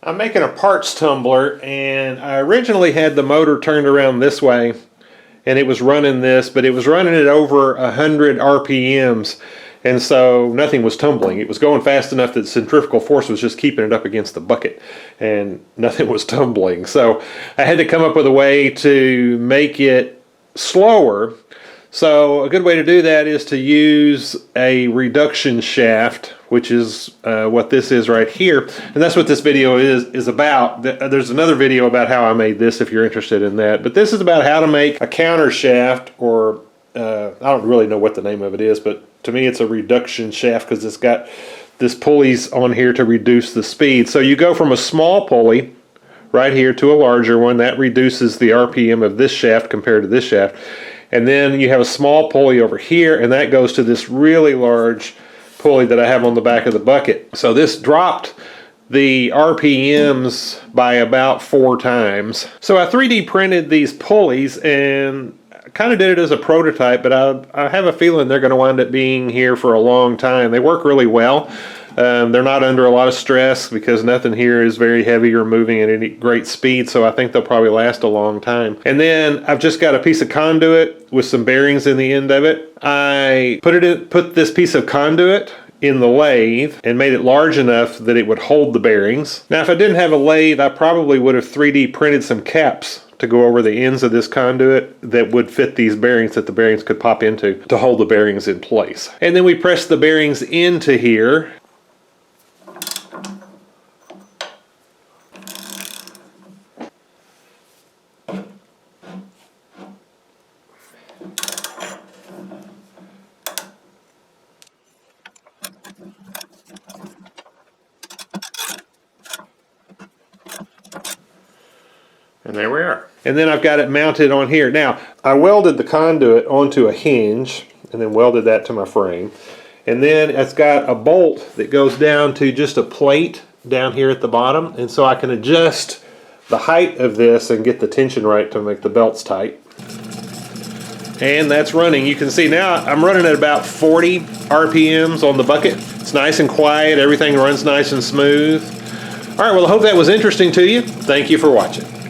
I'm making a parts tumbler, and I originally had the motor turned around this way and it was running this, but it was running at over 100 RPMs, and so nothing was tumbling. It was going fast enough that centrifugal force was just keeping it up against the bucket, and nothing was tumbling. So I had to come up with a way to make it slower. So a good way to do that is to use a reduction shaft, which is what this is right here. And that's what this video is about. There's another video about how I made this if you're interested in that. But this is about how to make a counter shaft, or I don't really know what the name of it is, but to me it's a reduction shaft because it's got this pulleys on here to reduce the speed. So you go from a small pulley right here to a larger one. That reduces the RPM of this shaft compared to this shaft. And then you have a small pulley over here, and that goes to this really large pulley that I have on the back of the bucket. So this dropped the RPMs by about 4 times. So I 3D printed these pulleys and kind of did it as a prototype, but I have a feeling they're going to wind up being here for a long time. They work really well. They're not under a lot of stress because nothing here is very heavy or moving at any great speed, so I think they'll probably last a long time. And then I've just got a piece of conduit with some bearings in the end of it. I put this piece of conduit in the lathe and made it large enough that it would hold the bearings. Now if I didn't have a lathe, I probably would have 3D printed some caps to go over the ends of this conduit that would fit these bearings that the bearings could pop into to hold the bearings in place. And then we press the bearings into here. And there we are. And then I've got it mounted on here. Now, I welded the conduit onto a hinge and then welded that to my frame. And then it's got a bolt that goes down to just a plate down here at the bottom. And so I can adjust the height of this and get the tension right to make the belts tight. And that's running. You can see now I'm running at about 40 RPMs on the bucket. It's nice and quiet. Everything runs nice and smooth. All right, well, I hope that was interesting to you. Thank you for watching.